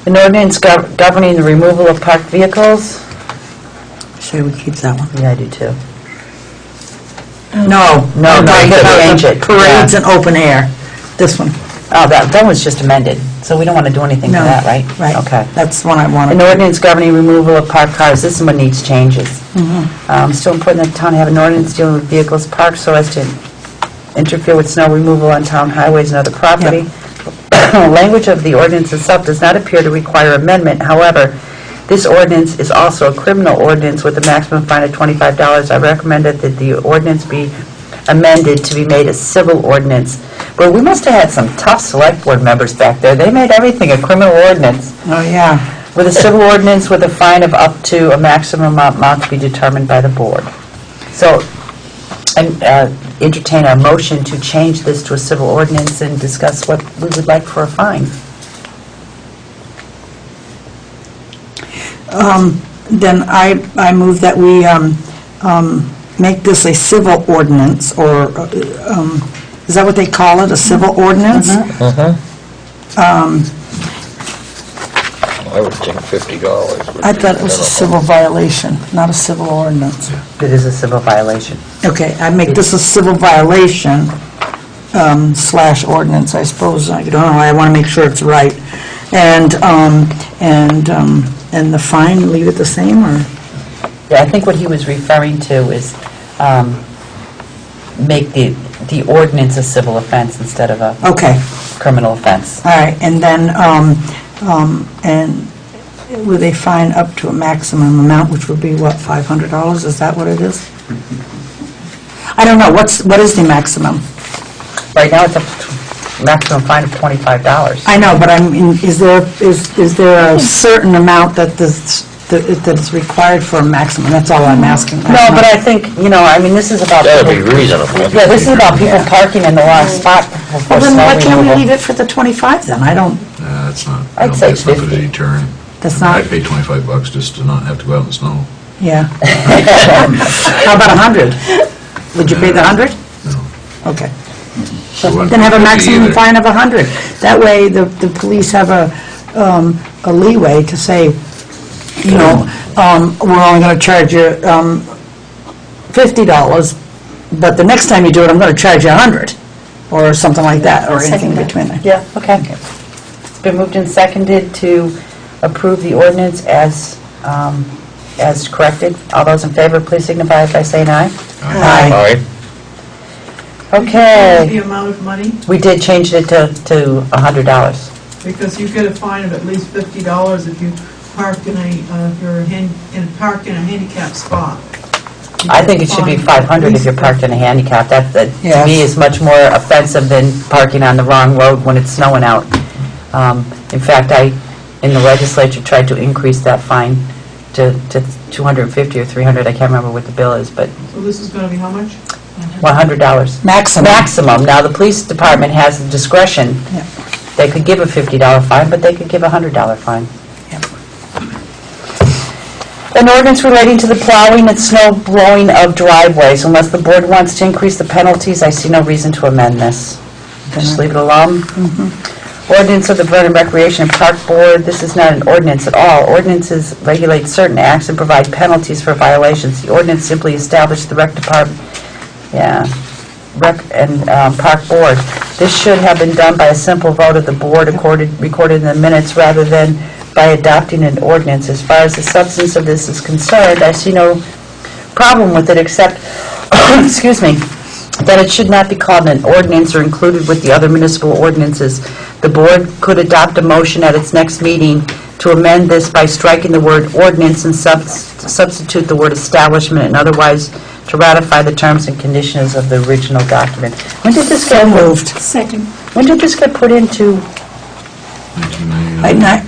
An ordinance governing the removal of parked vehicles? Say we keep that one. Yeah, I do too. No, No, you gotta change it. Parades Yeah. and open air. This one. Oh, that was just amended, so we don't want to do anything to No, that, right? right. Okay. That's the one I wanted. An ordinance governing removal of parked cars, this one needs changes. Still important that the town have an ordinance dealing with vehicles parked so as to interfere with snow removal on town highways and other property. Language of the ordinance itself does not appear to require amendment. However, this ordinance is also a criminal ordinance with a maximum fine of $25. I recommended that the ordinance be amended to be made a civil ordinance. Well, we must have had some tough select board members back there. They made everything a criminal ordinance. Oh, yeah. With a civil ordinance with a fine of up to a maximum amount to be determined by the board. So, entertain a motion to change this to a civil ordinance and discuss what we would like for a fine. Then I move that we make this a civil ordinance, or is that what they call it, a civil ordinance? I would think $50. would I be thought it was a minimum. civil violation, not a civil ordinance. It is a civil violation. Okay, I make this a civil violation slash ordinance, I suppose. I don't know, I want to make sure it's right. And the fine, leave it the same, or? Yeah, I think what he was referring to is make the ordinance a civil offense instead of a Okay, criminal offense. all right, and then, and will they fine up to a maximum amount, which would be, what, $500? Is that what it is? I don't know, what is the maximum? Right now, it's a maximum fine of $25. I know, but I mean, is there a certain amount that is required for a maximum? That's all I'm asking. No, but I think, I mean, this is about... That'd be people- reasonable. Yeah, this is about people parking in the wrong spot for Well, then snow why can't we removal. leave it for the 25 then? I don't, That's not, I I'd don't say think it's not a 50. deterrent. that's not, I'd pay $25 just to not have to go out in the snow. yeah. How about 100? Would you pay the 100? No. Okay. So it Then have a wouldn't be maximum either. fine of 100. That way, the police have a leeway to say, we're only going to charge you $50, but the next time you do it, I'm going to charge you 100, or something like that, or I'll second anything that. between there. Yeah, okay. It's been moved and seconded to approve the ordinance as corrected. All those in favor, please signify by saying aye. Aye. All right, Okay. The amount of money, We did change it to $100. because you get a fine of at least $50 if you park in park in a handicapped spot. You I get think it should be fined at $500 if you're least parked in a handicap. That to Yes. me is much more offensive than parking on the wrong road when it's snowing out. In fact, in the legislature, tried to increase that fine to $250 or $300. I can't remember what the bill is, but So this is gonna be how much? $100. Maximum. Maximum. Now, the police department has the discretion. Yeah. They could give a $50 fine, but they could give a $100 fine. Yep. An ordinance relating to the plowing and snow blowing of driveways. Unless the board wants to increase the penalties, I see no reason to amend this. Just leave it alone. Ordinance of the Vernon Recreation and Park Board. This is not an ordinance at all. Ordinances regulate certain acts and provide penalties for violations. The ordinance simply established the rec department, Rec and Park Board. This should have been done by a simple vote of the board recorded in the minutes rather than by adopting an ordinance. As far as the substance of this is concerned, I see no problem with it except, excuse me, that it should not be called an ordinance or included with the other municipal ordinances. The board could adopt a motion at its next meeting to amend this by striking the word ordinance and substitute the word establishment, and otherwise to ratify the terms and conditions of the original document. When did this get moved? Second. When did this get put into? 1999.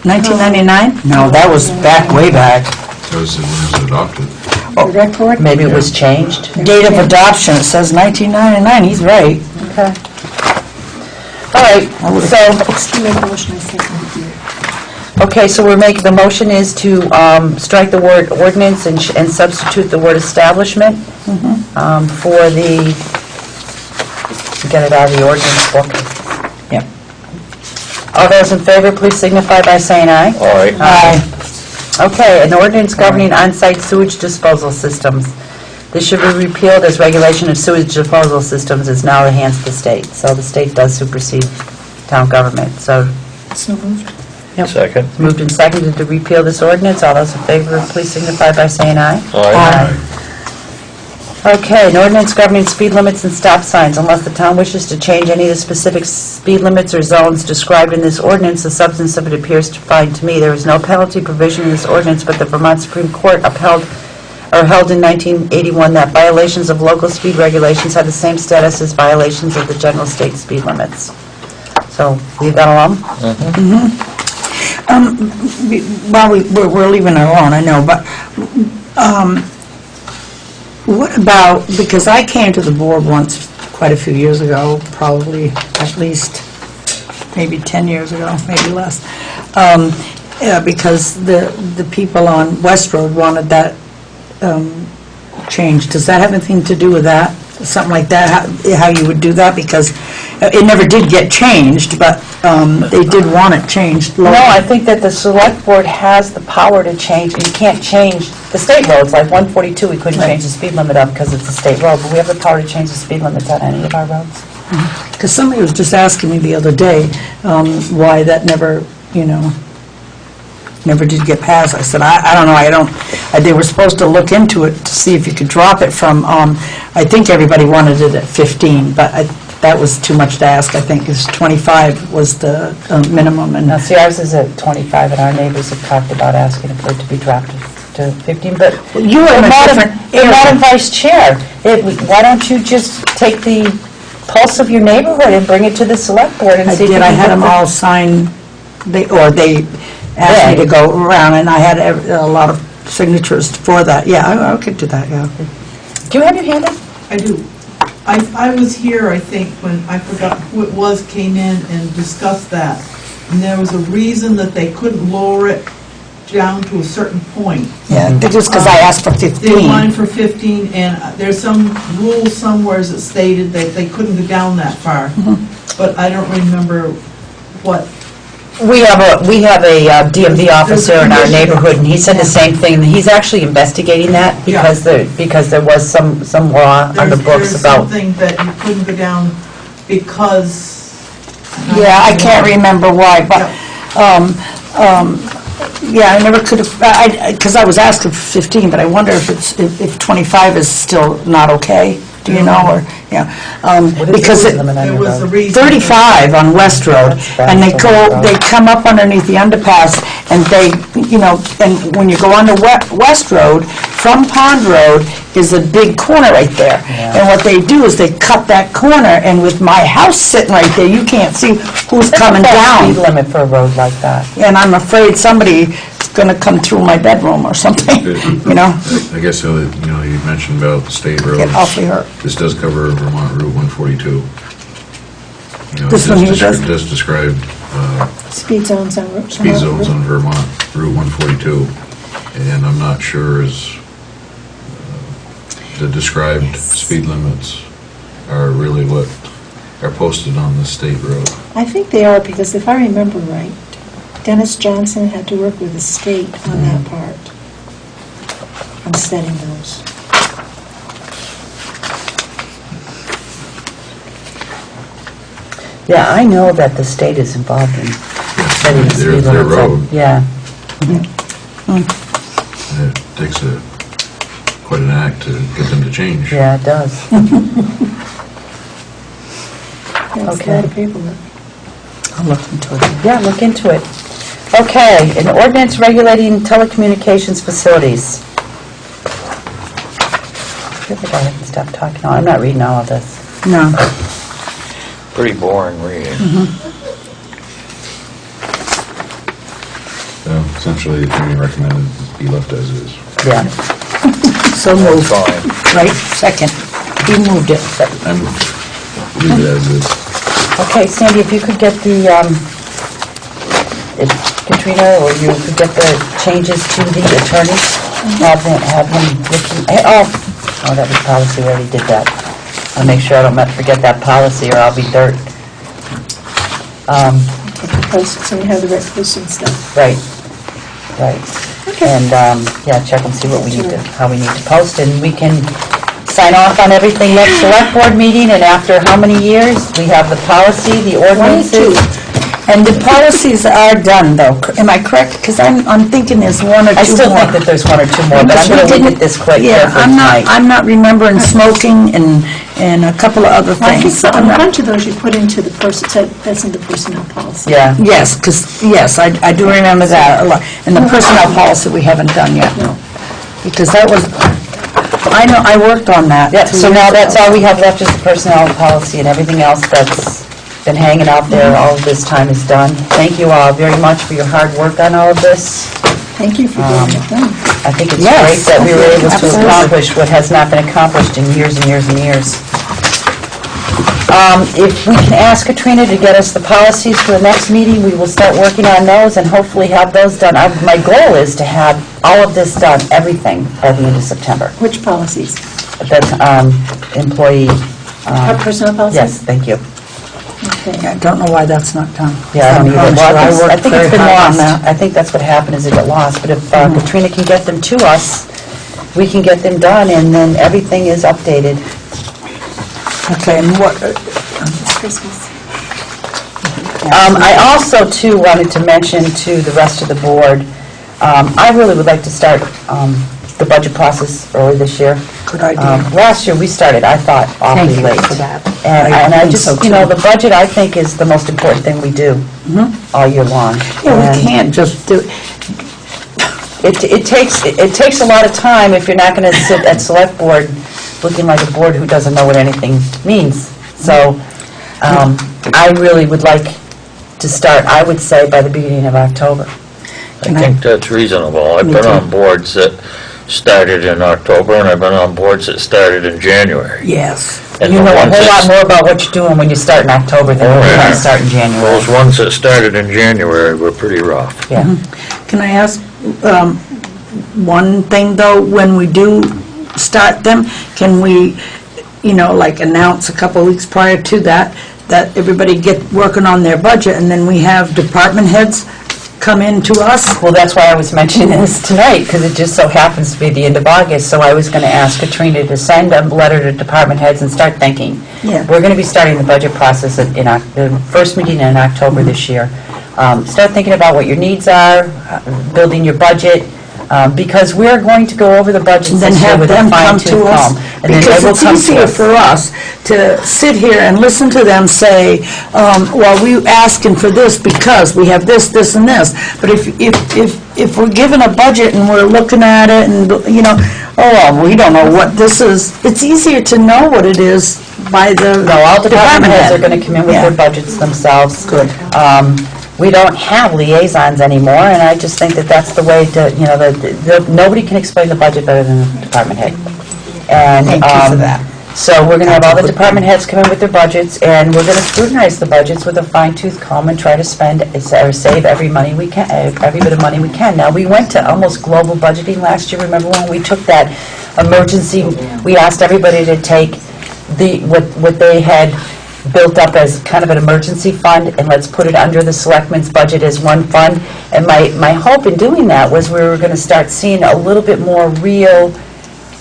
1999? No, that was way back. That was when it was adopted. The record? Maybe it was changed? Date of adoption, it says 1999, he's right. Okay. All right, so, Still make a motion, I second it. okay, so we're making, the motion is to strike the word ordinance and substitute the word establishment for the, get it out of the ordinance book. Yep. All those in favor, please signify by saying aye. all right. Aye. Okay, an ordinance governing on-site sewage disposal systems. This should be repealed as regulation of sewage disposal systems is now the hands of the state. So the state does supersede town government. So So moved. Second. it's moved and seconded to repeal this ordinance. All those in favor, please signify by saying aye. All right. Okay, an ordinance governing speed limits and stop signs. Unless the town wishes to change any of the specific speed limits or zones described in this ordinance, the substance of it appears fine to me. There is no penalty provision in this ordinance, but the Vermont Supreme Court held in 1981 that violations of local speed regulations have the same status as violations of the general state speed limits. So, leave that alone? Well, we're leaving it alone, I know, but what about, because I came to the board once, quite a few years ago, probably at least maybe 10 years ago, maybe less, because the people on West Road wanted that changed. Does that have anything to do with that? Something like that, how you would do that? Because it never did get changed, but they did want it changed. No, I think that the select board has the power to change, you can't change the state roads, like 142, we couldn't change the speed limit up because it's a state road, but we have the power to change the speed limits on any of our roads. Because somebody was just asking me the other day why that never, never did get passed. I said, I don't know, they were supposed to look into it to see if you could drop it from, I think everybody wanted it at 15, but that was too much to ask, I think, because 25 was the minimum. Now, see, ours is at 25, and our neighbors have talked about asking for it to be dropped to 15, but You were in a different you're not area. in vice chair. Why don't you just take the pulse of your neighborhood and bring it to the select board and I see if you did, can I had get them the- all sign, they asked me to go around, and I had a lot of signatures for that. Yeah, I could do that, yeah. Do you have your hand up? I do. I was here, I think, when, I forgot who it was, came in and discussed that. And there was a reason that they couldn't lower it down to a certain point. Yeah, just because I asked for They 15. wanted for 15, and there's some rule somewhere that stated that they couldn't go down that far. But I don't remember what. We have a DMV officer in our neighborhood, and he said the same thing. He's actually investigating that because there was some law on the books There's about. something that you couldn't go down because. Yeah, I can't remember why, but, yeah, I never could have, because I was asking for 15, but I wonder if 25 is still not okay, do you know, or, yeah. Because the limit on There your was a road? reason. 35 on West Road, and they come up underneath the underpass, and and when you go on the West Road, from Pond Road is a big corner right there. And what they do is they cut that corner, and with my house sitting right there, you can't see who's coming down. Speed limit for a road like that. And I'm afraid somebody's going to come through my bedroom or something, I guess, you mentioned about the state roads. Get awfully hurt. This does cover Vermont Route 142. This one here does? It does describe Speed zones on roads. speed zones on Vermont Route 142, and I'm not sure as the described speed limits are really what are posted on the state road. I think they are, because if I remember right, Dennis Johnson had to work with the state on that part, on setting those. Yeah, I know that the state is involved in setting the speed Their limits. road. Yeah. And it takes quite an act to get them to change. Yeah, it does. Yeah, it's a Okay. lot of paperwork. I'll look into it. Yeah, look into it. Okay, an ordinance regulating telecommunications facilities. I feel like I can stop talking. No, I'm not reading all of this. No. Pretty boring reading. So essentially, the attorney recommended be left as is. Yeah. So moved. Fine. Right, second. He moved it. I'm leave it as is. Okay, Sandy, if you could get the, Katrina, or you could get the changes to the attorney, have him looking, that was policy, we already did that. I'll make sure I don't forget that policy, or I'll be dirt. Get the post, so we have the right posting stuff. Right. Okay. And, check and see what we need to, how we need to post, and we can sign off on everything next select board meeting, and after how many years? We have the policy, the ordinances. And the policies are done, though. Am I correct? Because I'm thinking there's one or two more. I still think that there's one or two more, but I'm going to look at this quite Yeah, carefully tonight. I'm not remembering smoking and a couple of other Well, I think things. a bunch of those you put into the that's in the personnel policy. Yeah. Yes, I do remember that a lot. And the personnel policy we haven't done yet. No. Because that was, I know, I worked on that. Yep, 2 so now years that's ago. all we have left is the personnel policy, and everything else that's been hanging out there all of this time is done. Thank you all very much for your hard work on all of this. Thank you for getting it done. I think it's Yes, great that we were able to absolutely. accomplish what has not been accomplished in years and years and years. If we can ask Katrina to get us the policies for the next meeting, we will start working on those and hopefully have those done. My goal is to have all of this done, everything, by the end of September. Which policies? That's employee... Our personnel policies? Yes, thank you. I don't know why that's not done. Yeah, I don't either. Well, I I worked think it's very been hard on lost. that. I think that's what happened, is it got lost. But if Katrina can get them to us, we can get them done, and then everything is updated. Okay, and what, Christmas. I also, too, wanted to mention to the rest of the board, I really would like to start the budget process early this year. good idea. Last year, we started, I thought, Thank awfully you late. for that. And I I think just, so, you know, too. the budget, I think, is the most important thing we do all year long. Yeah, And we can't just do, It takes a lot of time if you're not going to sit at select board looking like a board who doesn't know what anything means. So I really would like to start, I would say, by the beginning of October. I think that's reasonable. I've been on boards that started in October, and I've been on boards that started in January. yes. And You the know a ones whole lot that- more about what you're doing when you start in October than when yeah. you start in January. Those ones that started in January were pretty rough. Yeah. Can I ask one thing, though? When we do start them, can we, like announce a couple weeks prior to that, that everybody get working on their budget, and then we have department heads come in to us? Well, that's why I was mentioning this tonight, because it just so happens to be the end of August, so I was going to ask Katrina to send a letter to department heads and start thinking. Yeah. We're going to be starting the budget process the first meeting in October this year. Start thinking about what your needs are, building your budget, because we're going to go over the budget And then this year have with a them come fine-tooth to us? comb. And then Because they will it's come to easier us. for us to sit here and listen to them say, well, we asking for this because we have this, this, and this. But if we're given a budget and we're looking at it and, well, we don't know what this is, it's easier to know what it is by the No, all department heads are head. going to come in with Yeah. their budgets themselves. Good. We don't have liaisons anymore, and I just think that that's the way to, nobody can explain the budget better than the department head. And Thank you for that. So we're going to have all the That's a good department heads come in with their budgets, and we're going to scrutinize the budgets with a fine-tooth comb and try to spend or save every money we can, every bit of money we can. Now, we went to almost global budgeting last year. Remember when we took that emergency? We asked everybody to take what they had built up as kind of an emergency fund, and let's put it under the selectmen's budget as one fund. And my hope in doing that was we were going to start seeing a little bit more real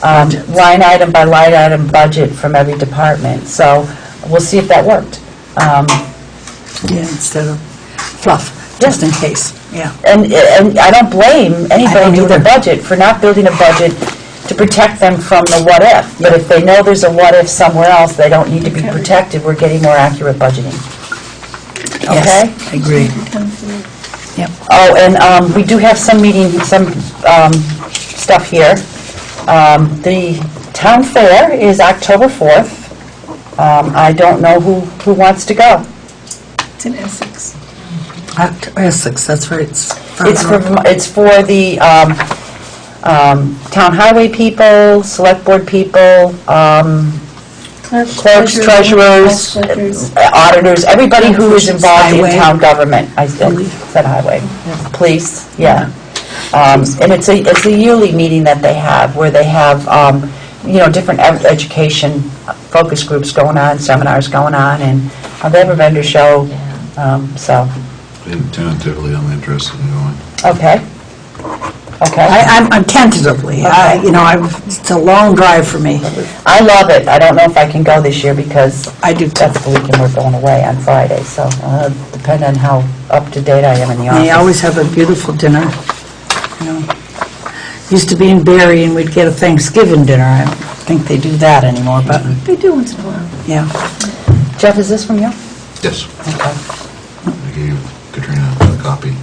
line item by line item budget from every department. So we'll see if that worked. Yeah, instead of fluff, just in case, yeah. And I don't blame anybody don't doing a either. budget for not building a budget to protect them from the what if. But if they know there's a what if somewhere else, they don't need to be protected. We're getting more accurate budgeting. Okay? Yes, I agree. Yep. Oh, and we do have some stuff here. The town fair is October 4th. I don't know who wants to go. It's in Essex. Essex, that's right. It's for the town highway people, select board people, clerks, treasurers, auditors, everybody who is involved in Highway. town government. I said highway. Police, yeah. And it's a yearly meeting that they have, where they have, different education focus groups going on, seminars going on, and they have a vendor show, so, And tentatively, I'm interested in going. okay. Okay. I'm tentatively, it's a long drive for me. I love it. I don't know if I can go this year because I do too. that's the weekend we're going away on Friday, so depend on how up to date I am in the office. They always have a beautiful dinner, Used to be in Barry, and we'd get a Thanksgiving dinner. I don't think they do that anymore, but, They do once in a while. yeah. Jeff, is this from you? Yes, Okay. I gave Katrina a copy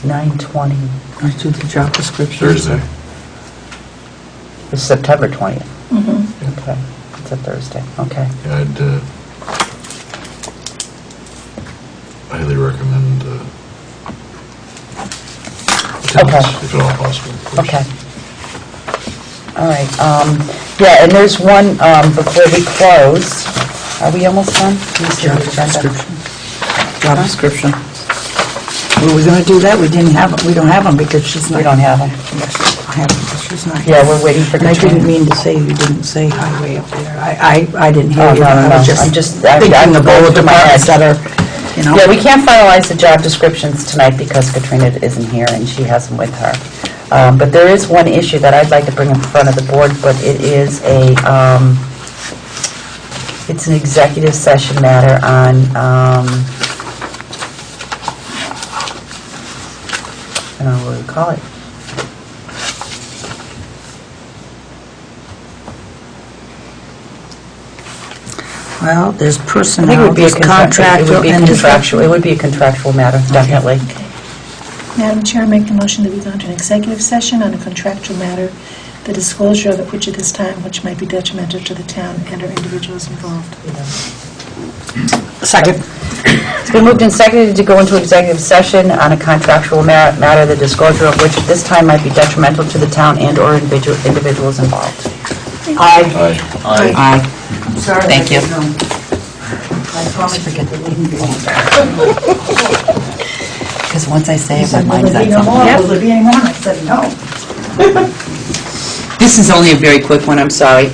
9/20, I do the job description. Thursday. it's September 20th. Okay, it's a Thursday, okay. Yeah, I'd highly recommend attendance, if at all possible. of course. Okay. All right, yeah, and there's one, before we close, are we almost done? Let me see the Job agenda. description. Job description. Were we going to do that? We don't have them because she's not. We don't have them. I have them. she's not. Yeah, we're waiting for And I Katrina. didn't mean to say, you didn't say highway up there. I didn't hear Oh, you. no, no, no. I was just I'm just- thinking I'm of all going the through my head. departments that are, you know. Yeah, we can't finalize the job descriptions tonight because Katrina isn't here and she has them with her. But there is one issue that I'd like to bring in front of the board, but it is it's an executive session matter on, I don't know what we call it. Well, there's I think it personnel, would be a there's contractual, and contractual, it would be a contractual matter, definitely. Madam Chair, I make the motion that we go into an executive session on a contractual matter, the disclosure of which at this time, which might be detrimental to the town and or individuals involved. Second. It's been moved and seconded to go into executive session on a contractual matter, the disclosure of which at this time might be detrimental to the town and or individuals involved. Aye. Aye. Sorry. Thank you. I promise to forget the name. Because once I say He it, my said, will mind's there on be no more? something. Will there be any more? And I said, no. This is only a very quick one, I'm sorry.